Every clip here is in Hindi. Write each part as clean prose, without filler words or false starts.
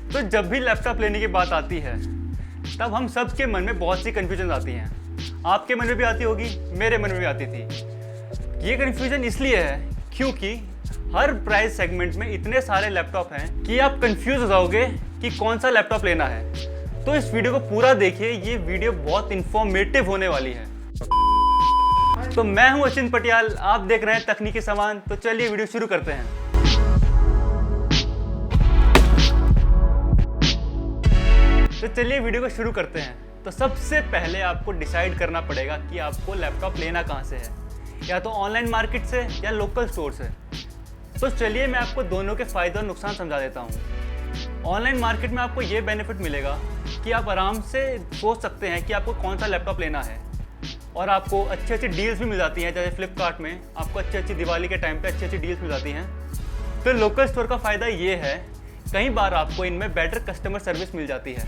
तो जब भी लैपटॉप लेने की बात आती है तब हम सब के मन में बहुत सी कन्फ्यूजन आती हैं। आपके मन में भी आती होगी, मेरे मन में भी आती थी। ये कन्फ्यूजन इसलिए है क्योंकि हर प्राइस सेगमेंट में इतने सारे लैपटॉप हैं कि आप कंफ्यूज हो जाओगे कि कौन सा लैपटॉप लेना है। तो इस वीडियो को पूरा देखिए, ये वीडियो बहुत इंफॉर्मेटिव होने वाली है। तो मैं हूं अचिंत पटियाल, आप देख रहे हैं तकनीकी सामान। तो चलिए वीडियो शुरू करते हैं। तो सबसे पहले आपको डिसाइड करना पड़ेगा कि आपको लैपटॉप लेना कहाँ से है, या तो ऑनलाइन मार्केट से या लोकल स्टोर से। तो चलिए मैं आपको दोनों के फ़ायदे और नुकसान समझा देता हूँ। ऑनलाइन मार्केट में आपको ये बेनिफिट मिलेगा कि आप आराम से सोच सकते हैं कि आपको कौन सा लैपटॉप लेना है, और आपको अच्छी अच्छी डील्स भी मिल जाती हैं। जैसे फ्लिपकार्ट में आपको अच्छी दिवाली के टाइम पे अच्छी डील्स मिल जाती हैं। तो लोकल स्टोर का फ़ायदा ये है, कई बार आपको इनमें बेटर कस्टमर सर्विस मिल जाती है,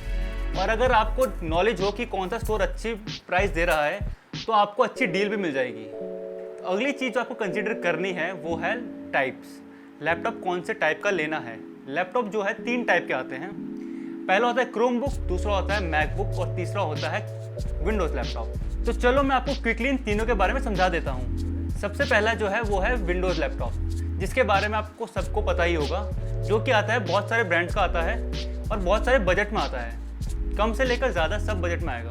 और अगर आपको नॉलेज हो कि कौन सा स्टोर अच्छी प्राइस दे रहा है तो आपको अच्छी डील भी मिल जाएगी। तो अगली चीज़ जो आपको कंसीडर करनी है वो है टाइप्स। लैपटॉप कौन से टाइप का लेना है। लैपटॉप जो है 3 टाइप के आते हैं। पहला होता है क्रोमबुक, दूसरा होता है मैकबुक और तीसरा होता है विंडोज़ लैपटॉप। तो चलो मैं आपको क्विकली इन तीनों के बारे में समझा देता हूँ। सबसे पहला जो है वो है विंडोज़ लैपटॉप, जिसके बारे में आपको सबको पता ही होगा, जो कि आता है बहुत सारे ब्रांड्स का आता है और बहुत सारे बजट में आता है। कम से लेकर ज़्यादा सब बजट में आएगा।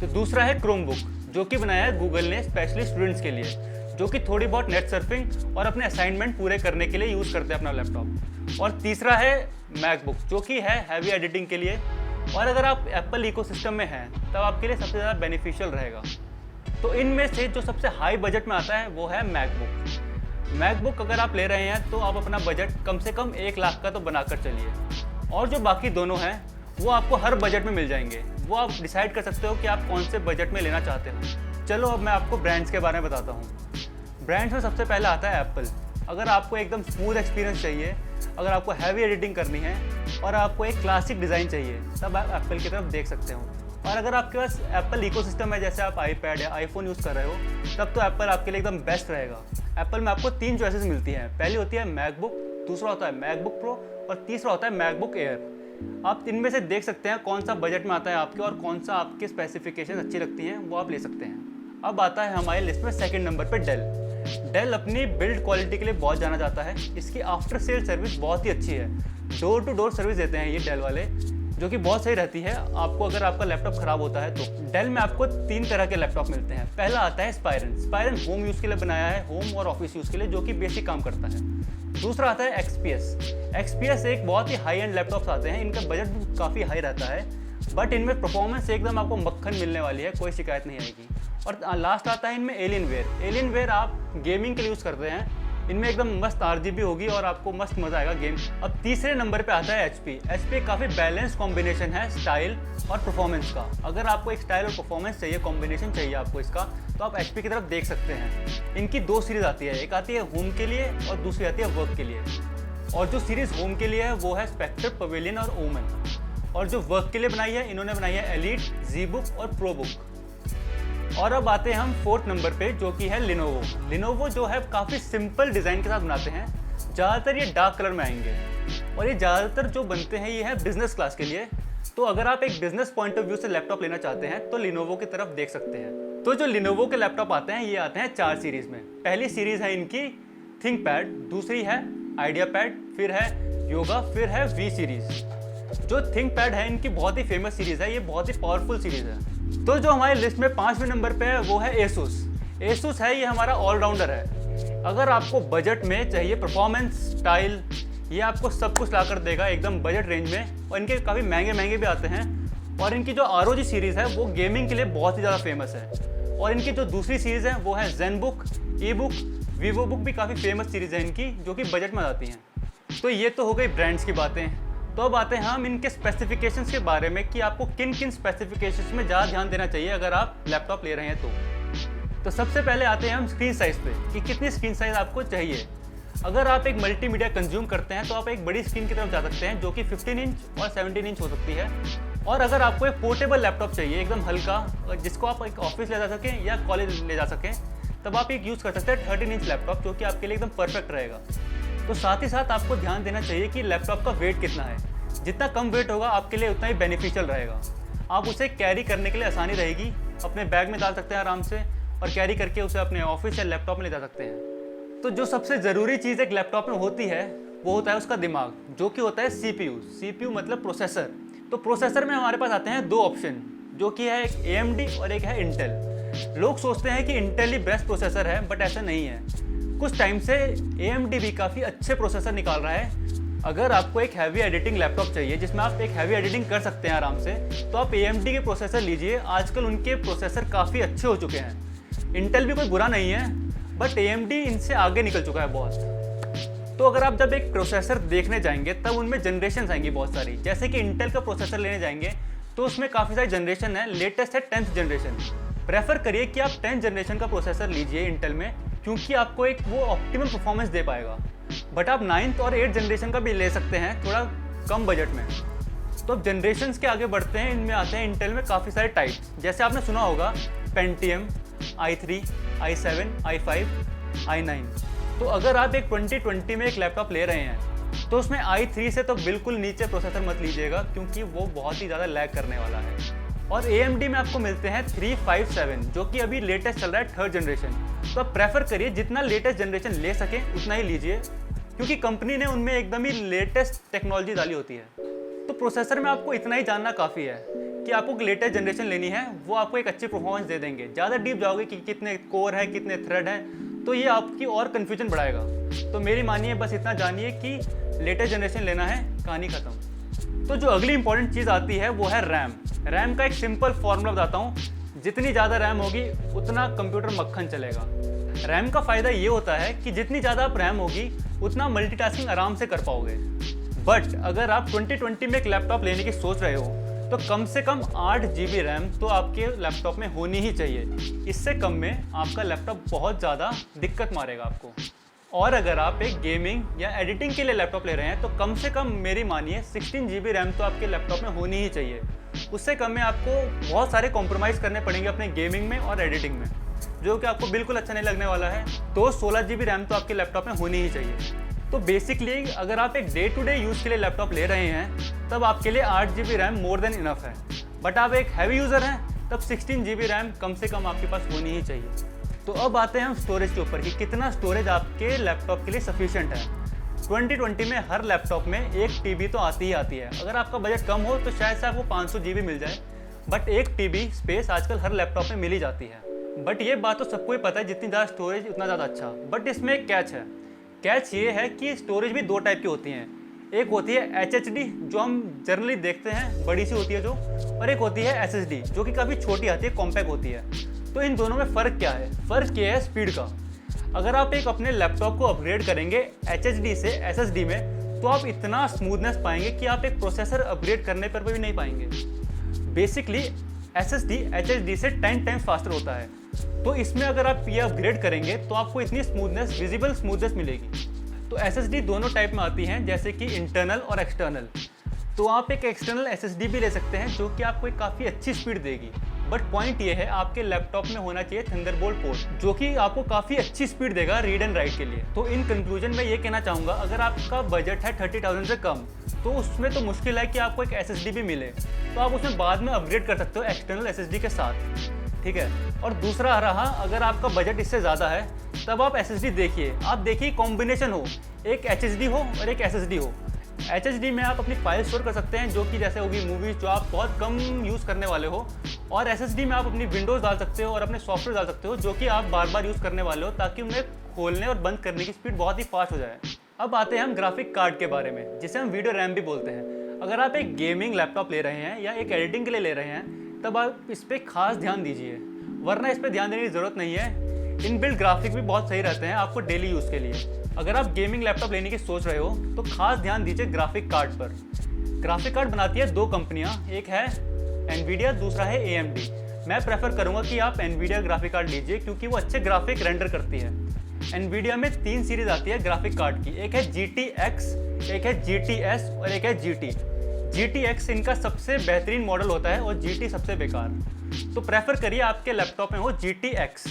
तो दूसरा है क्रोमबुक, जो कि बनाया है गूगल ने स्पेशली स्टूडेंट्स के लिए, जो कि थोड़ी बहुत नेट सर्फिंग और अपने असाइनमेंट पूरे करने के लिए यूज़ करते हैं अपना लैपटॉप। और तीसरा है मैकबुक, जो कि है हैवी एडिटिंग के लिए, और अगर आप एप्पल इकोसिस्टम में हैं तब आपके लिए सबसे ज़्यादा बेनिफिशियल रहेगा। तो इनमें से जो सबसे हाई बजट में आता है वो है मैकबुक। मैकबुक अगर आप ले रहे हैं तो आप अपना बजट कम से कम 1 लाख का तो बनाकर चलिए, और जो बाकी दोनों हैं वो आपको हर बजट में मिल जाएंगे। वो आप डिसाइड कर सकते हो कि आप कौन से बजट में लेना चाहते हो। चलो अब मैं आपको ब्रांड्स के बारे में बताता हूँ। ब्रांड्स में सबसे पहले आता है एप्पल। अगर आपको एकदम स्मूथ एक्सपीरियंस चाहिए, अगर आपको हैवी एडिटिंग करनी है और आपको एक क्लासिक डिज़ाइन चाहिए, तब आप एप्पल की तरफ देख सकते हो। और अगर आपके पास एप्पल इकोसिस्टम है, जैसे आप आईपैड या आईफोन यूज़ कर रहे हो, तब तो एप्पल आपके लिए एकदम बेस्ट रहेगा। एप्पल में आपको 3 चॉइसेस मिलती हैं। पहली होती है मैकबुक, दूसरा होता है मैकबुक प्रो और तीसरा होता है मैकबुक एयर। आप इनमें से देख सकते हैं कौन सा बजट में आता है आपके, और कौन सा आपके स्पेसिफिकेशन अच्छी लगती हैं वो आप ले सकते हैं। अब आता है हमारे लिस्ट में सेकंड नंबर पे डेल। डेल अपनी बिल्ड क्वालिटी के लिए बहुत जाना जाता है। इसकी आफ्टर सेल सर्विस बहुत ही अच्छी है। डोर टू डोर सर्विस देते हैं ये डेल वाले, जो कि बहुत सही रहती है आपको अगर आपका लैपटॉप ख़राब होता है तो। डेल में आपको 3 तरह के लैपटॉप मिलते हैं। पहला आता है स्पायरन। स्पायरन होम यूज़ के लिए बनाया है, होम और ऑफिस यूज़ के लिए, जो कि बेसिक काम करता है। दूसरा आता है एक्सपीएस। एक्सपीएस एक बहुत ही हाई एंड लैपटॉप्स आते हैं। इनका बजट भी काफ़ी हाई रहता है, बट इनमें परफॉर्मेंस एकदम आपको मक्खन मिलने वाली है, कोई शिकायत नहीं आएगी। और लास्ट आता है इनमें एलियनवेयर। एलियनवेयर आप गेमिंग के लिए यूज़ करते हैं। इनमें एकदम मस्त RGB होगी और आपको मस्त मज़ा आएगा गेम। अब तीसरे नंबर पे आता है HP। HP काफ़ी बैलेंस कॉम्बिनेशन है स्टाइल और परफॉर्मेंस का। अगर आपको एक स्टाइल और परफॉर्मेंस चाहिए, कॉम्बिनेशन चाहिए आपको इसका, तो आप HP की तरफ देख सकते हैं। इनकी 2 सीरीज़ आती है, एक आती है होम के लिए और दूसरी आती है वर्क के लिए। और जो सीरीज़ होम के लिए है वो है स्पेक्टर, पवेलियन और ओमन, और जो वर्क के लिए बनाई है इन्होंने बनाई है एलीट, ZBook और प्रोबुक। और अब आते हैं हम 4th नंबर पे, जो कि है लिनोवो। लिनोवो जो है काफ़ी सिंपल डिज़ाइन के साथ बनाते हैं। ज़्यादातर ये डार्क कलर में आएंगे, और ये ज़्यादातर जो बनते हैं ये है बिज़नेस क्लास के लिए। तो अगर आप एक बिज़नेस पॉइंट ऑफ व्यू से लैपटॉप लेना चाहते हैं तो लिनोवो की तरफ देख सकते हैं। तो जो लिनोवो के लैपटॉप आते हैं ये आते हैं 4 सीरीज़ में। पहली सीरीज़ है इनकी थिंकपैड, दूसरी है आइडियापैड, फिर है योगा, फिर है V सीरीज़। जो थिंकपैड है इनकी बहुत ही फेमस सीरीज़ है, ये बहुत ही पावरफुल सीरीज़ है। तो जो हमारी लिस्ट में 5वें नंबर पे है वो है Asus। Asus है ये हमारा ऑलराउंडर है। अगर आपको बजट में चाहिए परफॉर्मेंस, स्टाइल, ये आपको सब कुछ ला कर देगा एकदम बजट रेंज में। और इनके काफ़ी महंगे भी आते हैं। और इनकी जो ROG सीरीज़ है वो गेमिंग के लिए बहुत ही ज़्यादा फेमस है। और इनकी जो दूसरी सीरीज़ है वो है ZenBook, eBook, VivoBook भी काफ़ी फेमस सीरीज़ है इनकी, जो कि बजट में आती हैं। तो ये तो हो गई ब्रांड्स की बातें। तो अब आते हैं हम इनके स्पेसिफिकेशंस के बारे में कि आपको किन किन स्पेसिफिकेशंस में ज़्यादा ध्यान देना चाहिए अगर आप लैपटॉप ले रहे हैं तो सबसे पहले आते हैं हम स्क्रीन साइज़ पे कि कितनी स्क्रीन साइज़ आपको चाहिए। अगर आप एक मल्टीमीडिया कंज्यूम करते हैं तो आप एक बड़ी स्क्रीन की तरफ जा सकते हैं, जो कि 15 इंच और 17 इंच हो सकती है। और अगर आपको एक पोर्टेबल लैपटॉप चाहिए एकदम हल्का, जिसको आप एक ऑफिस ले जा सकें या कॉलेज ले जा सकें, तब आप एक यूज़ कर सकते हैं 13 इंच लैपटॉप, जो कि आपके लिए एकदम परफेक्ट रहेगा। तो साथ ही साथ आपको ध्यान देना चाहिए कि लैपटॉप का वेट कितना है। जितना कम वेट होगा आपके लिए उतना ही बेनिफिशियल रहेगा। आप उसे कैरी करने के लिए आसानी रहेगी, अपने बैग में डाल सकते हैं आराम से और कैरी करके उसे अपने ऑफिस या लैपटॉप में ले जा सकते हैं। तो जो सबसे ज़रूरी चीज़ एक लैपटॉप में होती है वो होता है उसका दिमाग, जो कि होता है CPU। CPU मतलब प्रोसेसर। तो प्रोसेसर में हमारे पास आते हैं दो ऑप्शन, जो कि है एक AMD और एक है इंटेल। लोग सोचते हैं कि इंटेल ही बेस्ट प्रोसेसर है, बट ऐसा नहीं है। कुछ टाइम से AMD भी काफ़ी अच्छे प्रोसेसर निकाल रहा है। अगर आपको एक हैवी एडिटिंग लैपटॉप चाहिए जिसमें आप एक हैवी एडिटिंग कर सकते हैं आराम से, तो आप AMD के प्रोसेसर लीजिए। आजकल उनके प्रोसेसर काफ़ी अच्छे हो चुके हैं। इंटेल भी कोई बुरा नहीं है, बट AMD इनसे आगे निकल चुका है बहुत। तो अगर आप जब एक प्रोसेसर देखने जाएंगे तब उनमें जनरेशन आएंगी बहुत सारी। जैसे कि इंटेल का प्रोसेसर लेने जाएंगे तो उसमें काफ़ी सारी जनरेशन है। लेटेस्ट है 10th जनरेशन। प्रेफर करिए कि आप 10th जनरेशन का प्रोसेसर लीजिए इंटेल में, क्योंकि आपको एक वो ऑप्टिमम परफॉर्मेंस दे पाएगा। बट आप 9th और 8th जनरेशन का भी ले सकते हैं थोड़ा कम बजट में। तो अब जनरेशन के आगे बढ़ते हैं। इनमें आते हैं इंटेल में काफ़ी सारे टाइप्स। जैसे आपने सुना होगा Pentium, i3, i7, i5, i9। तो अगर आप एक 2020 में एक लैपटॉप ले रहे हैं तो उसमें i3 से तो बिल्कुल नीचे प्रोसेसर मत लीजिएगा, क्योंकि वो बहुत ही ज़्यादा लैग करने वाला है। और AMD में आपको मिलते हैं 357, जो कि अभी लेटेस्ट चल रहा है 3rd जनरेशन। तो आप प्रेफर करिए जितना लेटेस्ट जनरेशन ले सकें उतना ही लीजिए, क्योंकि कंपनी ने उनमें एकदम ही लेटेस्ट टेक्नोलॉजी डाली होती है। तो प्रोसेसर में आपको इतना ही जानना काफ़ी है कि आपको लेटेस्ट जनरेशन लेनी है, वो आपको एक अच्छी परफॉर्मेंस दे देंगे। ज़्यादा डीप जाओगे कि कितने कोर है, कितने थ्रेड हैं, तो ये आपकी और कन्फ्यूजन बढ़ाएगा। तो मेरी मानिए, बस इतना जानिए कि लेटेस्ट जनरेशन लेना है, कहानी ख़त्म। तो जो अगली इंपॉर्टेंट चीज़ आती है वो है रैम। रैम का एक सिंपल फॉर्मूला बताता हूँ। जितनी ज़्यादा रैम होगी उतना कंप्यूटर मक्खन चलेगा। रैम का फ़ायदा ये होता है कि जितनी ज़्यादा आप रैम होगी उतना मल्टीटास्किंग आराम से कर पाओगे। बट अगर आप 2020 में एक लैपटॉप लेने की सोच रहे हो तो कम से कम 8 GB रैम तो आपके लैपटॉप में होनी ही चाहिए। इससे कम में आपका लैपटॉप बहुत ज़्यादा दिक्कत मारेगा आपको। और अगर आप एक गेमिंग या एडिटिंग के लिए लैपटॉप ले रहे हैं तो कम से कम मेरी मानिए 16 GB रैम तो आपके लैपटॉप में होनी ही चाहिए। उससे कम में आपको बहुत सारे कॉम्प्रोमाइज़ करने पड़ेंगे अपने गेमिंग में और एडिटिंग में, जो कि आपको बिल्कुल अच्छा नहीं लगने वाला है। तो 16 GB रैम तो आपके लैपटॉप में होनी ही चाहिए। तो बेसिकली अगर आप एक डे टू डे यूज़ के लिए लैपटॉप ले रहे हैं तब आपके लिए 8 GB RAM more than enough है। बट आप एक हैवी यूज़र हैं तब 16 GB रैम कम से कम आपके पास होनी ही चाहिए। तो अब आते हैं हम स्टोरेज के ऊपर कि कितना स्टोरेज आपके लैपटॉप के लिए सफिशिएंट है। 2020 में हर लैपटॉप में 1 TB तो आती ही आती है। अगर आपका बजट कम हो तो शायद से आपको 500 GB मिल जाए, बट 1 TB स्पेस आजकल हर लैपटॉप में मिल ही जाती है। बट ये बात तो सबको ही पता है, जितनी ज़्यादा स्टोरेज उतना ज़्यादा अच्छा। बट इसमें एक कैच है। कैच ये है कि स्टोरेज भी दो टाइप की होती हैं। एक होती है HHD, जो हम जनरली देखते हैं, बड़ी सी होती है जो, और एक होती है SSD, जो कि काफ़ी छोटी आती है, कॉम्पैक्ट होती है। तो इन दोनों में फ़र्क क्या है? फ़र्क ये है स्पीड का। अगर आप एक अपने लैपटॉप को अपग्रेड करेंगे HHD से SSD में तो आप इतना स्मूथनेस पाएंगे कि आप एक प्रोसेसर अपग्रेड करने पर भी नहीं पाएंगे। बेसिकली SSD HHD से 10 टाइम्स फास्टर होता है। तो इसमें अगर आप ये अपग्रेड करेंगे तो आपको इतनी स्मूथनेस, विजिबल स्मूथनेस मिलेगी। तो SSD दोनों टाइप में आती हैं, जैसे कि इंटरनल और एक्सटर्नल। तो आप एक एक्सटर्नल SSD भी ले सकते हैं जो कि आपको एक काफ़ी अच्छी स्पीड देगी। बट पॉइंट ये है, आपके लैपटॉप में होना चाहिए थंडरबोल्ट पोर्ट, जो कि आपको काफ़ी अच्छी स्पीड देगा रीड एंड राइट के लिए। तो इन कंक्लूजन में ये कहना चाहूँगा, अगर आपका बजट है 30,000 से कम तो उसमें तो मुश्किल है कि आपको एक SSD भी मिले। तो आप उसमें बाद में अपग्रेड कर सकते हो एक्सटर्नल SSD के साथ, ठीक है। और दूसरा रहा, अगर आपका बजट इससे ज़्यादा है तब आप SSD देखिए। आप देखिए कॉम्बिनेशन हो, एक HHD हो और एक SSD हो। HHD में आप अपनी फाइल स्टोर कर सकते हैं, जो कि जैसे होगी मूवीज, जो आप बहुत कम यूज़ करने वाले हो। और SSD में आप अपनी विंडोज़ डाल सकते हो और अपने सॉफ्टवेयर डाल सकते हो, जो कि आप बार बार यूज़ करने वाले हो, ताकि उन्हें खोलने और बंद करने की स्पीड बहुत ही फास्ट हो जाए। अब आते हैं हम ग्राफिक कार्ड के बारे में, जिसे हम वीडियो रैम भी बोलते हैं। अगर आप एक गेमिंग लैपटॉप ले रहे हैं या एक एडिटिंग के लिए ले रहे हैं तब आप इस पर खास ध्यान दीजिए, वरना इस पर ध्यान देने की ज़रूरत नहीं है। इनबिल्ट ग्राफिक भी बहुत सही रहते हैं आपको डेली यूज़ के लिए। अगर आप गेमिंग लैपटॉप लेने की सोच रहे हो तो खास ध्यान दीजिए ग्राफिक कार्ड पर। ग्राफिक कार्ड बनाती है दो कंपनियां, एक है एनवीडिया, दूसरा है AMD। मैं प्रेफर करूंगा कि आप एनवीडिया ग्राफिक कार्ड लीजिए, क्योंकि वो अच्छे ग्राफिक रेंडर करती है। एनवीडिया में 3 सीरीज आती है ग्राफिक कार्ड की, एक है GTX, एक है GTS और एक है GT। GTX इनका सबसे बेहतरीन मॉडल होता है और GT सबसे बेकार। तो प्रेफर करिए आपके लैपटॉप में हो GTX।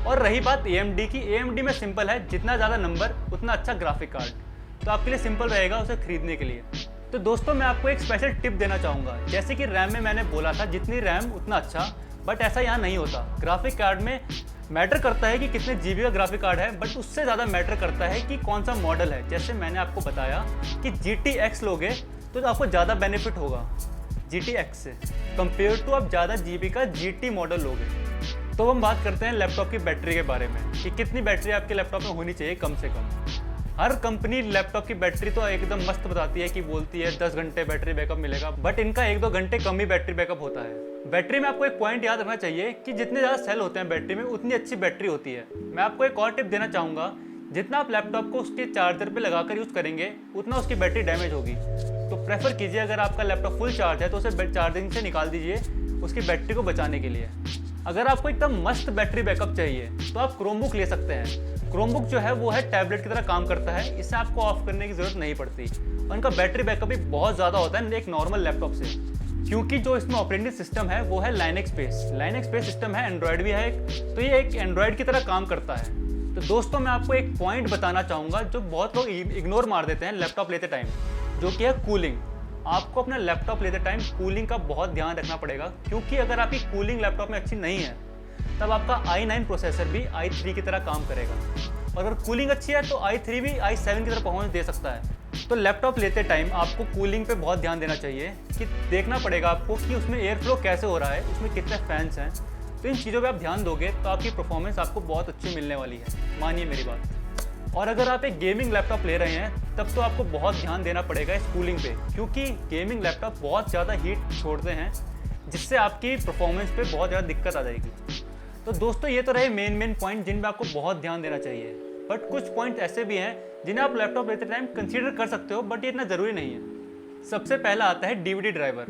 और रही बात AMD की, AMD में सिंपल है, जितना ज़्यादा नंबर उतना अच्छा ग्राफिक कार्ड, तो आपके लिए सिंपल रहेगा उसे खरीदने के लिए। तो दोस्तों मैं आपको एक स्पेशल टिप देना चाहूँगा। जैसे कि रैम में मैंने बोला था जितनी रैम उतना अच्छा, बट ऐसा यहाँ नहीं होता। ग्राफिक कार्ड में मैटर करता है कि कितने GB का ग्राफिक कार्ड है, बट उससे ज़्यादा मैटर करता है कि कौन सा मॉडल है। जैसे मैंने आपको बताया कि GTX लोगे तो आपको ज़्यादा बेनिफिट होगा GTX से कंपेयर टू आप ज़्यादा GB का GT मॉडल लोगे। तो हम बात करते हैं लैपटॉप की बैटरी के बारे में कि कितनी बैटरी आपके लैपटॉप में होनी चाहिए कम से कम। हर कंपनी लैपटॉप की बैटरी तो एकदम मस्त बताती है कि बोलती है 10 घंटे बैटरी बैकअप मिलेगा, बट इनका 1-2 घंटे कम ही बैटरी बैकअप होता है। बैटरी में आपको एक पॉइंट याद रखना चाहिए कि जितने ज़्यादा सेल होते हैं बैटरी में उतनी अच्छी बैटरी होती है। मैं आपको एक और टिप देना चाहूँगा, जितना आप लैपटॉप को उसके चार्जर पे लगाकर यूज़ करेंगे उतना उसकी बैटरी डैमेज होगी। तो प्रेफर कीजिए अगर आपका लैपटॉप फुल चार्ज है तो उसे चार्जिंग से निकाल दीजिए उसकी बैटरी को बचाने के लिए। अगर आपको एकदम मस्त बैटरी बैकअप चाहिए तो आप क्रोमबुक ले सकते हैं। क्रोमबुक जो है वो है टैबलेट की तरह काम करता है, इससे आपको ऑफ करने की ज़रूरत नहीं पड़ती और इनका बैटरी बैकअप भी बहुत ज़्यादा होता है एक नॉर्मल लैपटॉप से, क्योंकि जो इसमें ऑपरेटिंग सिस्टम है वो है लाइनक्स बेस्ड सिस्टम है। एंड्रॉयड भी है एक, तो ये एक एंड्रॉयड की तरह काम करता है। तो दोस्तों मैं आपको एक पॉइंट बताना चाहूँगा जो बहुत लोग इग्नोर मार देते हैं लैपटॉप लेते टाइम, जो कि है कूलिंग। आपको अपना लैपटॉप लेते टाइम कूलिंग का बहुत ध्यान रखना पड़ेगा, क्योंकि अगर आपकी कूलिंग लैपटॉप में अच्छी नहीं है तब आपका i9 प्रोसेसर भी i3 की तरह काम करेगा, और अगर कूलिंग अच्छी है तो i3 भी i7 की तरह परफॉर्मेंस दे सकता है। तो लैपटॉप लेते टाइम आपको कूलिंग पे बहुत ध्यान देना चाहिए कि देखना पड़ेगा आपको कि उसमें एयर फ्लो कैसे हो रहा है, उसमें कितने फैंस हैं। तो इन चीज़ों पे आप ध्यान दोगे तो आपकी परफॉर्मेंस आपको बहुत अच्छी मिलने वाली है, मानिए मेरी बात। और अगर आप एक गेमिंग लैपटॉप ले रहे हैं तब तो आपको बहुत ध्यान देना पड़ेगा इस कूलिंग पे, क्योंकि गेमिंग लैपटॉप बहुत ज़्यादा हीट छोड़ते हैं, जिससे आपकी परफॉर्मेंस पे बहुत ज़्यादा दिक्कत आ जाएगी। तो दोस्तों ये तो रहे मेन पॉइंट जिन पे आपको बहुत ध्यान देना चाहिए, बट कुछ पॉइंट ऐसे भी हैं जिन्हें आप लैपटॉप लेते टाइम कंसीडर कर सकते हो, बट ये इतना ज़रूरी नहीं है। सबसे पहला आता है DVD ड्राइवर।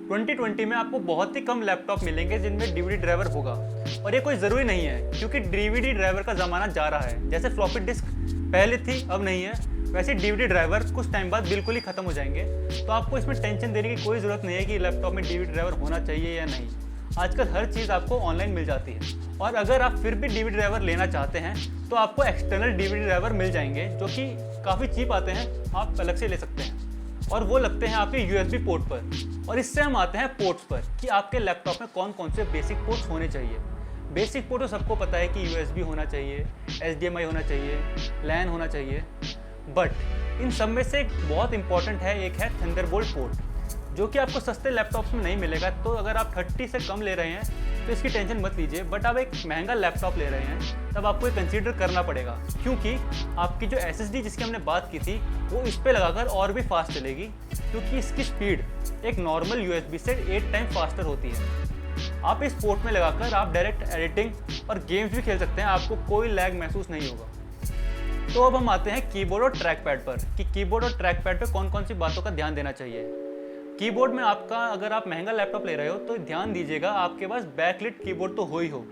2020 में आपको बहुत ही कम लैपटॉप मिलेंगे जिनमें DVD ड्राइवर होगा, और ये कोई ज़रूरी नहीं है, क्योंकि DVD ड्राइवर का ज़माना जा रहा है। जैसे फ्लॉपी डिस्क पहले थी अब नहीं है, वैसे DVD ड्राइवर कुछ टाइम बाद बिल्कुल ही ख़त्म हो जाएंगे। तो आपको इसमें टेंशन देने की कोई ज़रूरत नहीं है कि लैपटॉप में DVD ड्राइवर होना चाहिए या नहीं। आजकल हर चीज़ आपको ऑनलाइन मिल जाती है, और अगर आप फिर भी DVD ड्राइवर लेना चाहते हैं तो आपको एक्सटर्नल DVD ड्राइवर मिल जाएंगे जो कि काफ़ी चीप आते हैं, आप अलग से ले सकते हैं, और वो लगते हैं आपके USB पोर्ट पर। और इससे हम आते हैं पोर्ट्स पर कि आपके लैपटॉप में कौन कौन से बेसिक पोर्ट्स होने चाहिए। बेसिक पोर्ट तो सबको पता है कि USB होना चाहिए, HDMI होना चाहिए, LAN होना चाहिए, बट इन सब में से एक बहुत इंपॉर्टेंट है, एक है थंडरबोल्ट पोर्ट, जो कि आपको सस्ते लैपटॉप्स में नहीं मिलेगा। तो अगर आप 30 से कम ले रहे हैं तो इसकी टेंशन मत लीजिए, बट आप एक महंगा लैपटॉप ले रहे हैं तब आपको ये कंसीडर करना पड़ेगा, क्योंकि आपकी जो SSD जिसकी हमने बात की थी वो इस पर लगाकर और भी फास्ट चलेगी, क्योंकि इसकी स्पीड एक नॉर्मल USB से 8 टाइम फास्टर होती है। आप इस पोर्ट में लगाकर आप डायरेक्ट एडिटिंग और गेम्स भी खेल सकते हैं, आपको कोई लैग महसूस नहीं होगा। तो अब हम आते हैं कीबोर्ड और ट्रैक पैड पर कि कीबोर्ड और ट्रैक पैड पर कौन कौन सी बातों का ध्यान देना चाहिए। कीबोर्ड में आपका अगर आप महंगा लैपटॉप ले रहे हो तो ध्यान दीजिएगा आपके पास बैकलिट कीबोर्ड तो हो ही हो,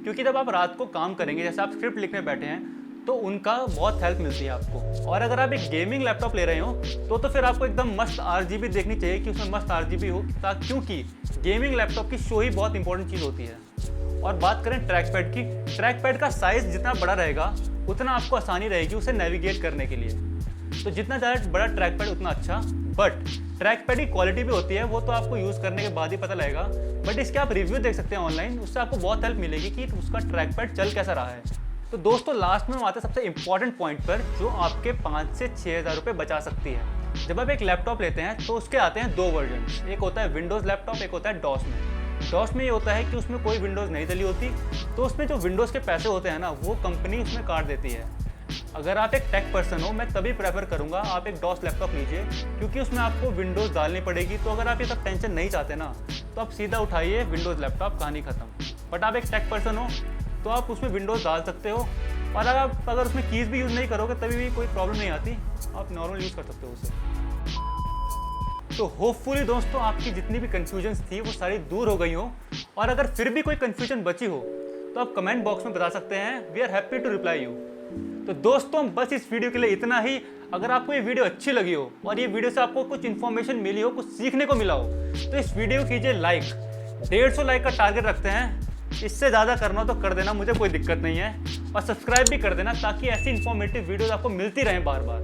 क्योंकि जब आप रात को काम करेंगे, जैसे आप स्क्रिप्ट लिखने बैठे हैं, तो उनका बहुत हेल्प मिलती है आपको। और अगर आप एक गेमिंग लैपटॉप ले रहे हो तो फिर आपको एकदम मस्त RGB देखनी चाहिए कि उसमें मस्त RGB हो, क्योंकि गेमिंग लैपटॉप की शो ही बहुत इंपॉर्टेंट चीज़ होती है। और बात करें ट्रैक पैड की, ट्रैक पैड का साइज़ जितना बड़ा रहेगा उतना आपको आसानी रहेगी उसे नेविगेट करने के लिए। तो जितना ज़्यादा बड़ा ट्रैक पैड उतना अच्छा, बट ट्रैक पैड की क्वालिटी भी होती है, वो तो आपको यूज़ करने के बाद ही पता लगेगा, बट इसके आप रिव्यू देख सकते हैं ऑनलाइन, उससे आपको बहुत हेल्प मिलेगी कि उसका ट्रैक पैड चल कैसा रहा है। तो दोस्तों लास्ट में हम आते हैं सबसे इंपॉर्टेंट पॉइंट पर, जो आपके 5 से 6 हज़ार रुपये बचा सकती है। जब आप एक लैपटॉप लेते हैं तो उसके आते हैं 2 वर्जन, एक होता है विंडोज़ लैपटॉप, एक होता है डॉस में। डॉस में ये होता है कि उसमें कोई विंडोज़ नहीं डली होती, तो उसमें जो विंडोज़ के पैसे होते हैं ना वो कंपनी उसमें काट देती है। अगर आप एक टेक पर्सन हो, मैं तभी प्रेफर करूंगा आप एक डॉस लैपटॉप लीजिए, क्योंकि उसमें आपको विंडोज़ डालनी पड़ेगी। तो अगर आप ये सब टेंशन नहीं चाहते ना तो आप सीधा उठाइए विंडोज़ लैपटॉप, कहानी खत्म। बट आप एक टेक पर्सन हो तो आप उसमें विंडोज़ डाल सकते हो, और अगर उसमें कीज़ भी यूज़ नहीं करोगे तभी भी कोई प्रॉब्लम नहीं आती, आप नॉर्मल यूज़ कर सकते हो उसे। तो होपफुली दोस्तों आपकी जितनी भी कन्फ्यूजन्स थी वो सारी दूर हो गई हो, और अगर फिर भी कोई कन्फ्यूजन बची हो तो आप कमेंट बॉक्स में बता सकते हैं, we are happy to reply you. तो दोस्तों बस इस वीडियो के लिए इतना ही। अगर आपको ये वीडियो अच्छी लगी हो और ये वीडियो से आपको कुछ इन्फॉर्मेशन मिली हो, कुछ सीखने को मिला हो, तो इस वीडियो को कीजिए लाइक। 150 लाइक का टारगेट रखते हैं, इससे ज़्यादा करना हो तो कर देना, मुझे कोई दिक्कत नहीं है। और सब्सक्राइब भी कर देना ताकि ऐसी इंफॉर्मेटिव वीडियोस आपको मिलती रहें बार बार।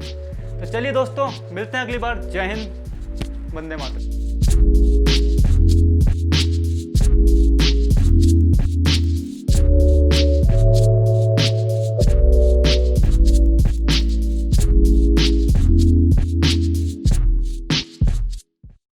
तो चलिए दोस्तों, मिलते हैं अगली बार। जय हिंद, वंदे मातरम।